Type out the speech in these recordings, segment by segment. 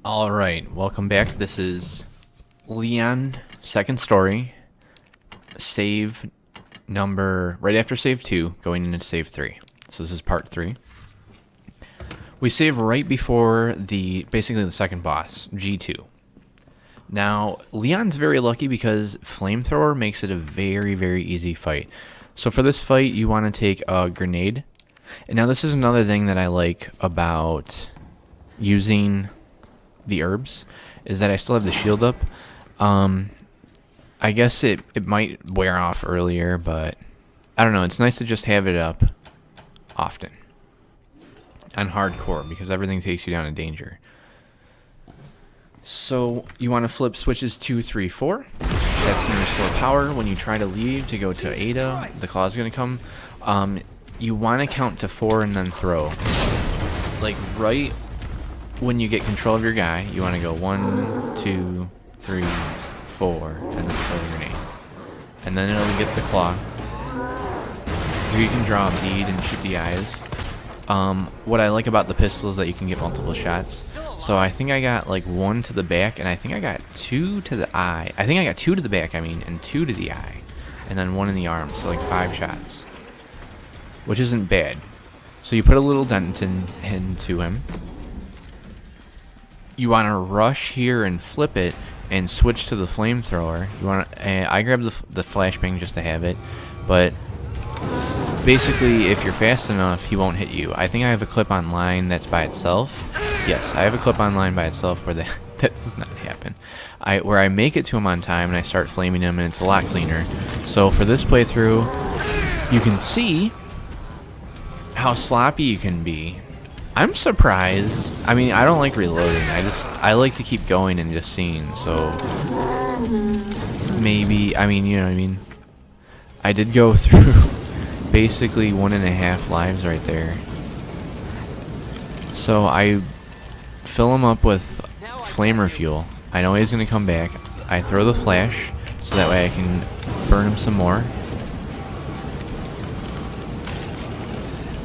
Alright, welcome back. This is Leon, second story. Save number, right after save 2, going into save 3. So this is part 3. We save right before basically the second boss, G2. Now, Leon's very lucky because Flamethrower makes it a very, very easy fight. So for this fight, you want to take a grenade. And now this is another thing that I like about using the herbs, is that I still have the shield up. I guess it might wear off earlier, but I don't know. It's nice to just have it up often on hardcore because everything takes you down to danger. So you want to flip switches 2, 3, 4. That's going to restore power. When you try to leave to go to Ada, the claw's going to come. You want to count to 4 and then throw. Like right when you get control of your guy, you want to go 1, 2, 3, 4, and then throw the grenade. And then it'll get the claw. Here you can draw a bead and shoot the eyes. What I like about the pistol is that you can get multiple shots. So I think I got like 1 to the back, and I think I got 2 to the eye. I think I got 2 to the back, and 2 to the eye. And then 1 in the arm, so like 5 shots. Which isn't bad. So you put a little dent into him. You want to rush here and flip it and switch to the flamethrower. You want to, I grabbed the flashbang just to have it, but basically if you're fast enough, he won't hit you. I think I have a clip online that's by itself. Yes, I have a clip online by itself where that does not happen. Where I make it to him on time and I start flaming him, and it's a lot cleaner. So for this playthrough, you can see how sloppy you can be. I'm surprised. I mean, I don't like reloading. I like to keep going and just seeing. So maybe, I mean, you know what I mean? I did go through basically 1.5 lives right there. So I fill him up with flamer fuel. I know he's going to come back. I throw the flash so that way I can burn him some more.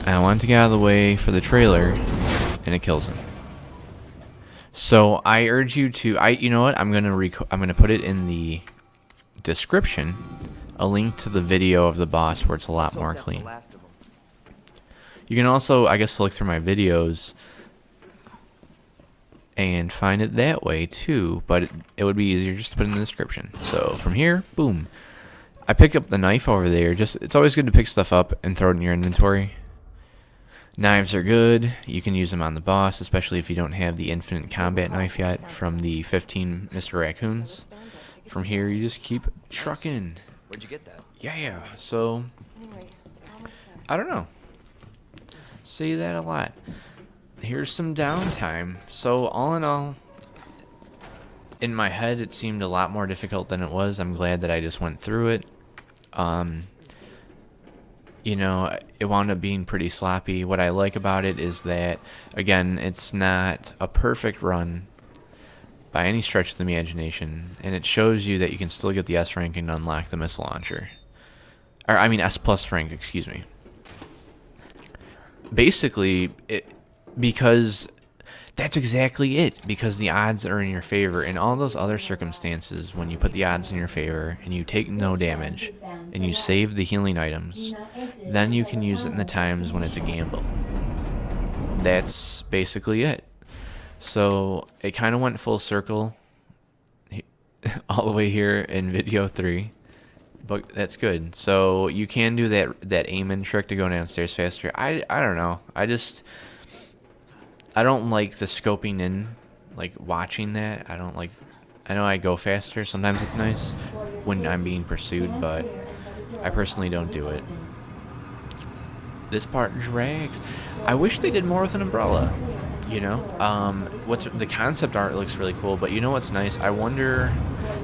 I want to get out of the way for the trailer, and it kills him. So I urge you to, you know what? I'm gonna put it in the description, a link to the video of the boss where it's a lot more clean. You can also, I guess, look through my videos and find it that way too, but it would be easier just to put it in the description. So from here, boom. I pick up the knife over there. It's always good to pick stuff up and throw it in your inventory. Knives are good. You can use them on the boss, especially if you don't have the infinite combat knife yet from the 15 Mr. Raccoons. From here, you just keep trucking. Where'd you get that? Yeah, so I don't know. Say that a lot. Here's some downtime. So all in all, in my head, it seemed a lot more difficult than it was. I'm glad that I just went through it. You know, it wound up being pretty sloppy. What I like about it is that, again, it's not a perfect run by any stretch of the imagination, and it shows you that you can still get the S rank and unlock the missile launcher. Or, I mean, S plus rank, excuse me. Basically, because that's exactly it, because the odds are in your favor. In all those other circumstances, when you put the odds in your favor and you take no damage and you save the healing items, then you can use it in the times when it's a gamble. That's basically it. So it kind of went full circle all the way here in video 3, but that's good. So you can do that aim-in trick to go downstairs faster. I don't know. I don't like the scoping in, like watching that. I know I go faster. Sometimes it's nice when I'm being pursued, but I personally don't do it. This part drags. I wish they did more with an umbrella, you know? The concept art looks really cool, but you know what's nice? I wonder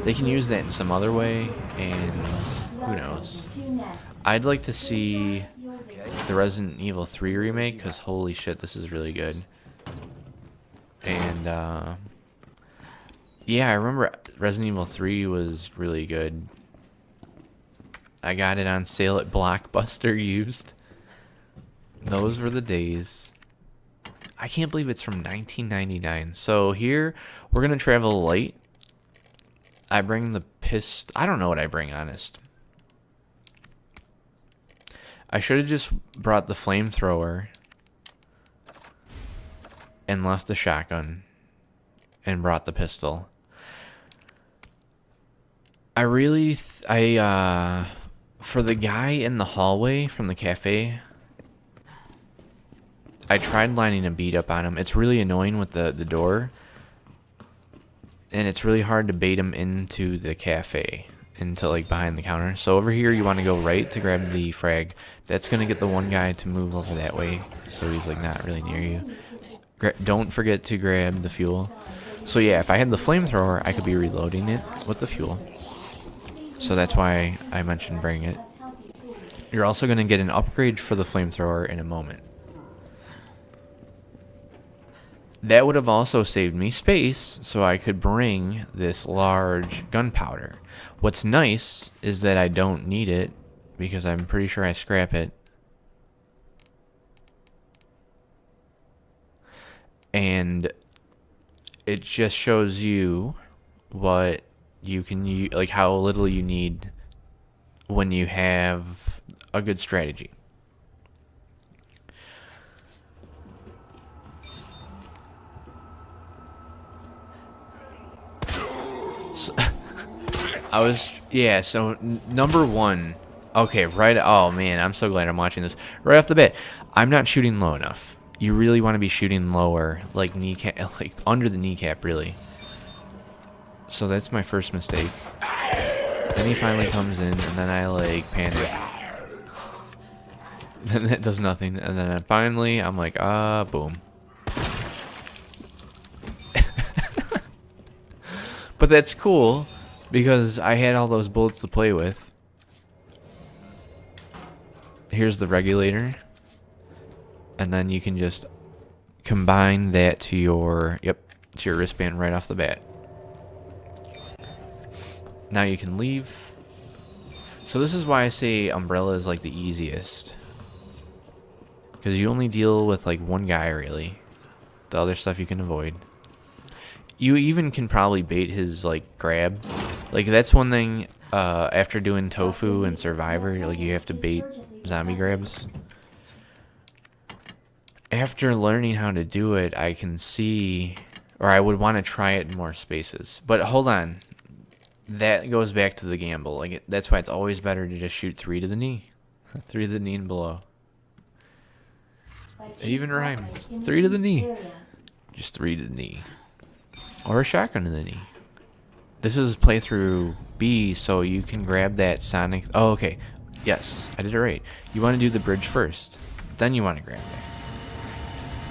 they can use that in some other way, and who knows? I'd like to see the Resident Evil 3 remake, because holy shit, this is really good. And yeah, I remember Resident Evil 3 was really good. I got it on sale at Blockbuster used. Those were the days. I can't believe it's from 1999. So here, we're going to travel light. I bring the pistol. I don't know what I bring, honest. I should have just brought the flamethrower and left the shotgun and brought the pistol. I really, for the guy in the hallway from the cafe, I tried lining a beat up on him. It's really annoying with the door. And it's really hard to bait him into the cafe, into like behind the counter. So over here, you want to go right to grab the frag. That's going to get the one guy to move over that way. So he's like not really near you. Don't forget to grab the fuel. So yeah, if I had the flamethrower, I could be reloading it with the fuel. So that's why I mentioned bring it. You're also going to get an upgrade for the flamethrower in a moment. That would have also saved me space, so I could bring this large gunpowder. What's nice is that I don't need it, because I'm pretty sure I scrap it. And it just shows you what you can use, like how little you need when you have a good strategy. So number one, okay, right, oh man, I'm so glad I'm watching this. Right off the bat, I'm not shooting low enough. You really want to be shooting lower, like kneecap, like under the kneecap, really. So that's my first mistake. Then he finally comes in, and then I like panic. Then it does nothing, and then finally I'm like, boom. But that's cool, because I had all those bullets to play with. Here's the regulator. And then you can just combine that to your, to your wristband right off the bat. Now you can leave. So this is why I say umbrella is like the easiest. Because you only deal with like one guy, really. The other stuff you can avoid. You even can probably bait his like grab. Like that's one thing after doing tofu and survivor, like you have to bait zombie grabs. After learning how to do it, I can see, or I would want to try it in more spaces. But hold on, that goes back to the gamble. Like that's why it's always better to just shoot 3 to the knee, 3 to the knee and below. It even rhymes. 3 to the knee, just 3 to the knee. Or a shotgun to the knee. This is playthrough B, so you can grab that sonic. Oh, okay. Yes, I did it right. You want to do the bridge first. Then you want to grab it.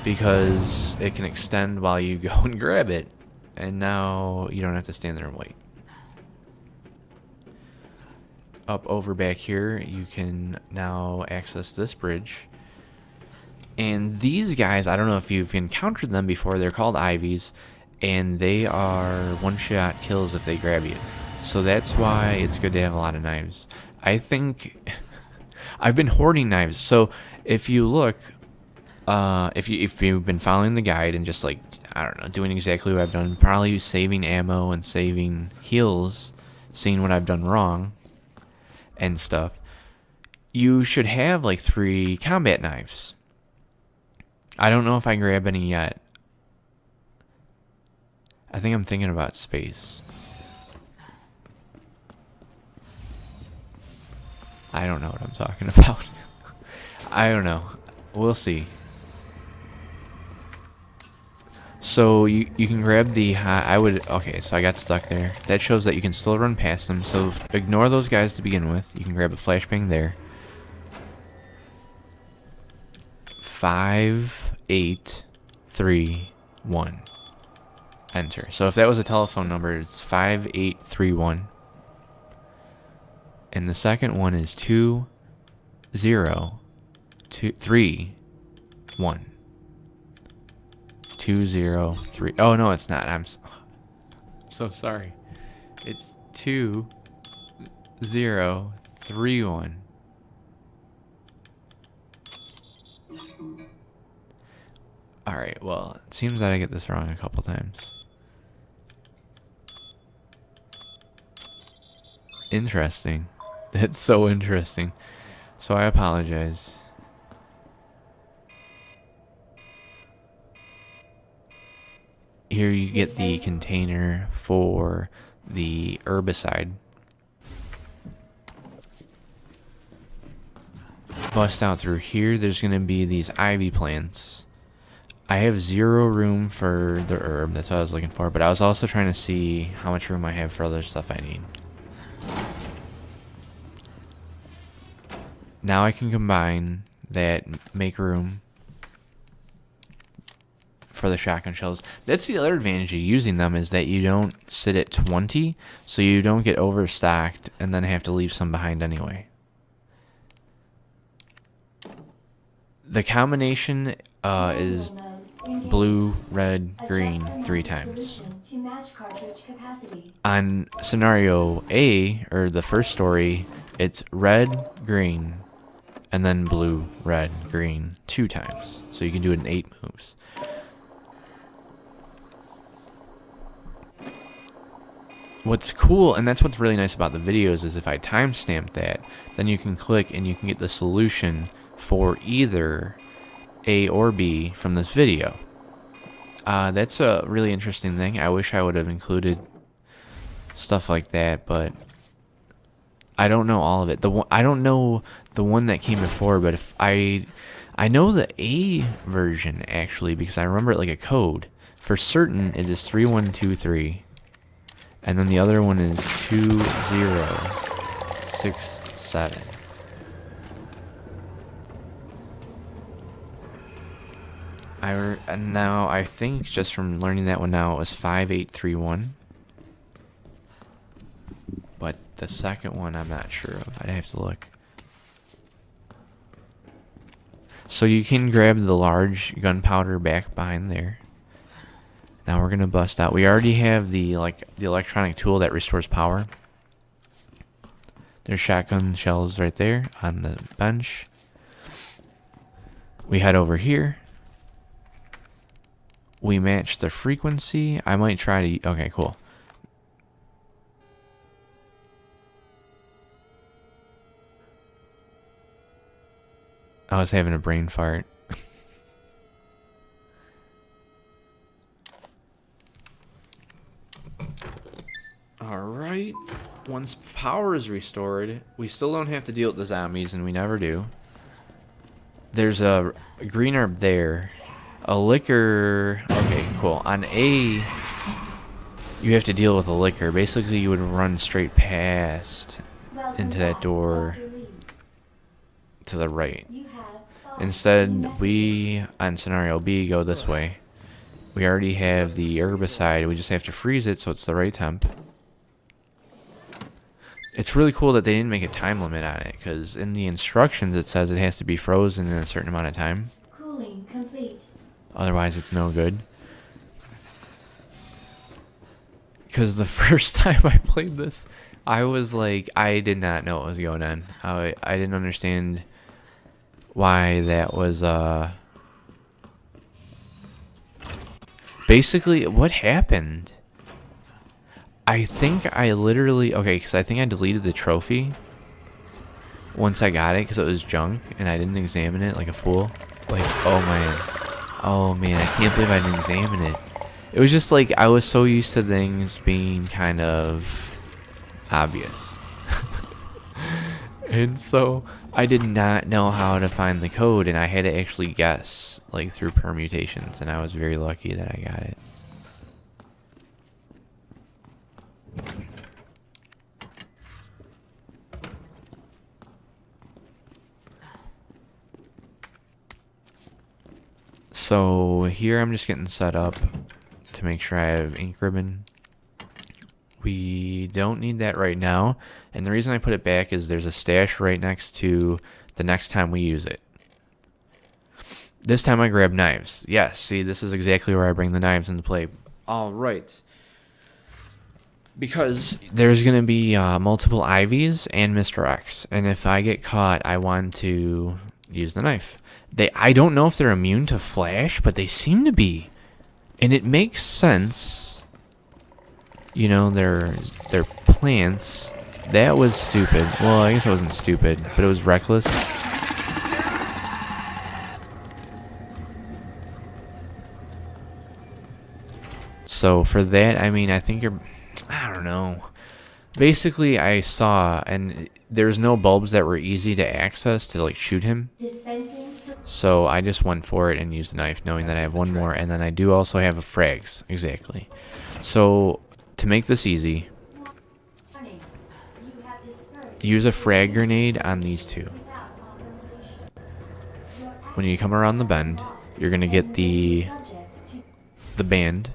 Because it can extend while you go and grab it. And now you don't have to stand there and wait. Up over back here, you can now access this bridge. And these guys, I don't know if you've encountered them before. They're called Ivies. And they are one-shot kills if they grab you. So that's why it's good to have a lot of knives. I think I've been hoarding knives. So if you look, if you've been following the guide and just like, I don't know, doing exactly what I've done, probably saving ammo and saving heals, seeing what I've done wrong and stuff, you should have like 3 combat knives. I don't know if I grab any yet. I think I'm thinking about space. I don't know what I'm talking about. I don't know. We'll see. So you can grab the okay, so I got stuck there. That shows that you can still run past them. So ignore those guys to begin with. You can grab a flashbang there. 5, 8, 3, 1. Enter. So if that was a telephone number, it's 5831. And the second one is 20231. 203. Oh no, it's not. I'm so sorry. It's 2031. Alright, well, it seems that I get this wrong a couple times. Interesting. That's so interesting. So I apologize. Here you get the container for the herbicide. Bust out through here, there's going to be these ivy plants. I have 0 room for the herb, that's what I was looking for, but I was also trying to see how much room I have for other stuff I need. Now I can combine that, make room for the shotgun shells. That's the other advantage of using them, is that you don't sit at 20, so you don't get overstocked and then have to leave some behind anyway. The combination is blue, red, green 3 times. On scenario A, or the first story, it's red, green, and then blue, red, green 2 times. So you can do it in 8 moves. What's cool, and that's what's really nice about the videos, is if I timestamp that, then you can click and you can get the solution for either A or B from this video. That's a really interesting thing. I wish I would have included stuff like that, but I don't know all of it. I don't know the one that came before, but if I know the A version actually, because I remember it like a code. For certain, it is 3123, and then the other one is 2067. And now I think just from learning that one now, it was 5831. But the second one I'm not sure of. I'd have to look. So you can grab the large gunpowder back behind there. Now we're gonna bust out. We already have the electronic tool that restores power. There's shotgun shells right there on the bench. We head over here. We match the frequency. I might try to... Okay, cool. I was having a brain fart. Alright. Once power is restored, we still don't have to deal with the zombies, and we never do. There's a green herb there. A liquor... Okay, cool. On A, you have to deal with a liquor. Basically, you would run straight past into that door to the right. Instead, we, on scenario B, go this way. We already have the herbicide. We just have to freeze it so it's the right temp. It's really cool that they didn't make a time limit on it, because in the instructions it says it has to be frozen in a certain amount of time. Cooling complete. Otherwise, it's no good. Because the first time I played this, I was like, I did not know what was going on. I didn't understand why that was, basically, what happened? I think I literally, okay, because I think I deleted the trophy once I got it, because it was junk, and I didn't examine it like a fool. Like, oh man, I can't believe I didn't examine it. It was just like, I was so used to things being kind of obvious. And so, I did not know how to find the code, and I had to actually guess, like, through permutations, and I was very lucky that I got it. So here I'm just getting set up to make sure I have ink ribbon. We don't need that right now, and the reason I put it back is there's a stash right next to the next time we use it. This time I grab knives. Yes, see, this is exactly where I bring the knives into play. All right. Because there's going to be multiple Ivies and Mr. X, and if I get caught, I want to use the knife. I don't know if they're immune to flash, but they seem to be. And it makes sense. You know, they're plants. That was stupid. Well, I guess it wasn't stupid, but it was reckless. So for that, I mean, I think I don't know. Basically, I saw, and there's no bulbs that were easy to access to like shoot him. So I just went for it and used the knife, knowing that I have one more, and then I do also have a frags. Exactly. So to make this easy, use a frag grenade on these two. When you come around the bend, you're gonna get the band,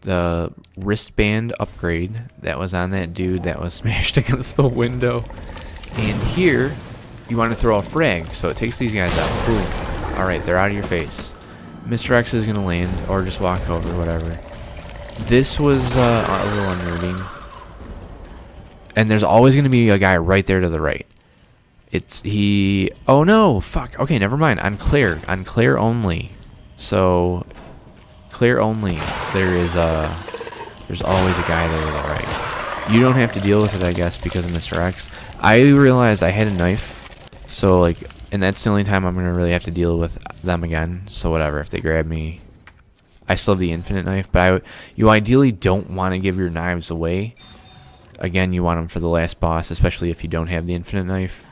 the wristband upgrade that was on that dude that was smashed against the window. And here, you want to throw a frag, so it takes these guys out. Boom. Alright, they're out of your face. Mr. X is going to land, or just walk over, whatever. This was a little unnerving. And there's always going to be a guy right there to the right. Oh no, fuck. Okay, never mind. On Claire only. So, Claire only, there's always a guy there to the right. You don't have to deal with it, I guess, because of Mr. X. I realized I had a knife, so like, and that's the only time I'm gonna really have to deal with them again. So whatever, if they grab me, I still have the infinite knife. But you ideally don't want to give your knives away. Again, you want them for the last boss, especially if you don't have the infinite knife.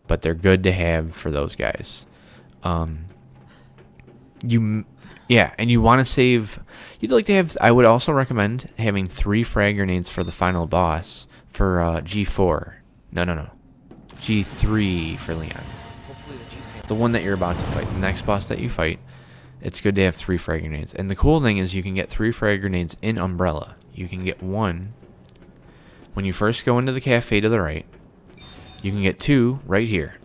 But they're good to have for those guys. Yeah, and you want to save. You'd like to have. I would also recommend having 3 frag grenades for the final boss for G4. No. G3 for Leon. The one that you're about to fight, the next boss that you fight. It's good to have 3 frag grenades. And the cool thing is you can get 3 frag grenades in Umbrella. You can get 1 when you first go into the cafe to the right. You can get 2 right here,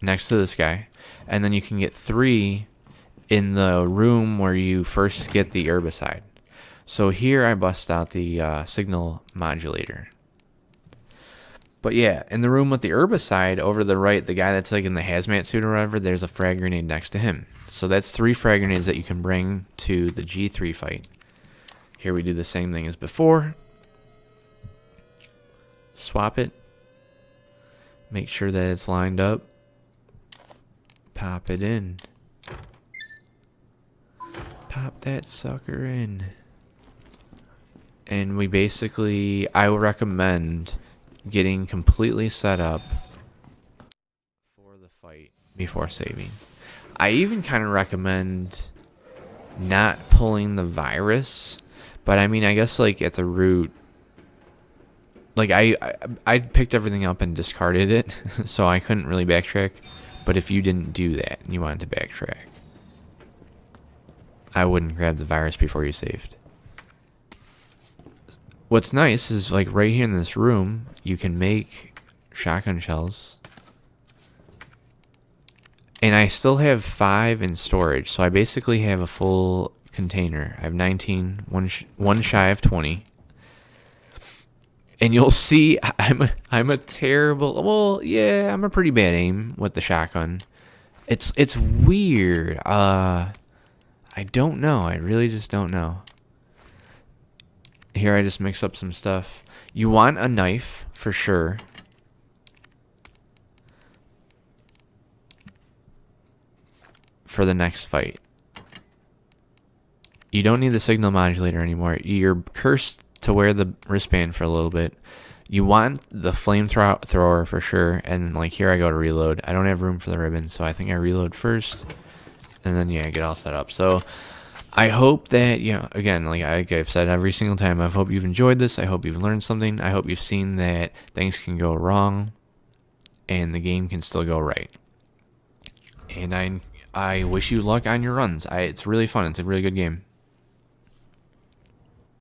next to this guy, and then you can get 3 in the room where you first get the herbicide. So here I bust out the signal modulator. But yeah, in the room with the herbicide, over to the right, the guy that's like in the hazmat suit or whatever, there's a frag grenade next to him. So that's 3 frag grenades that you can bring to the G3 fight. Here we do the same thing as before. Swap it. Make sure that it's lined up. Pop it in. Pop that sucker in. And we basically, I would recommend getting completely set up for the fight before saving. I even kind of recommend not pulling the virus, but I mean, I guess like at the root, like I picked everything up and discarded it, so I couldn't really backtrack. But if you didn't do that and you wanted to backtrack, I wouldn't grab the virus before you saved. What's nice is like right here in this room, you can make shotgun shells. And I still have 5 in storage, so I basically have a full container. I have 19, one shy of 20. And you'll see I'm a terrible, well, yeah, I'm a pretty bad aim with the shotgun. It's weird. I don't know. I really just don't know. Here I just mix up some stuff. You want a knife for sure. For the next fight. You don't need the signal modulator anymore. You're cursed to wear the wristband for a little bit. You want the flamethrower for sure. And like here I go to reload. I don't have room for the ribbon, so I think I reload first. And then yeah, get all set up. So I hope that, you know, again, like I've said every single time, I hope you've enjoyed this. I hope you've learned something. I hope you've seen that things can go wrong and the game can still go right. And I wish you luck on your runs. It's really fun. It's a really good game.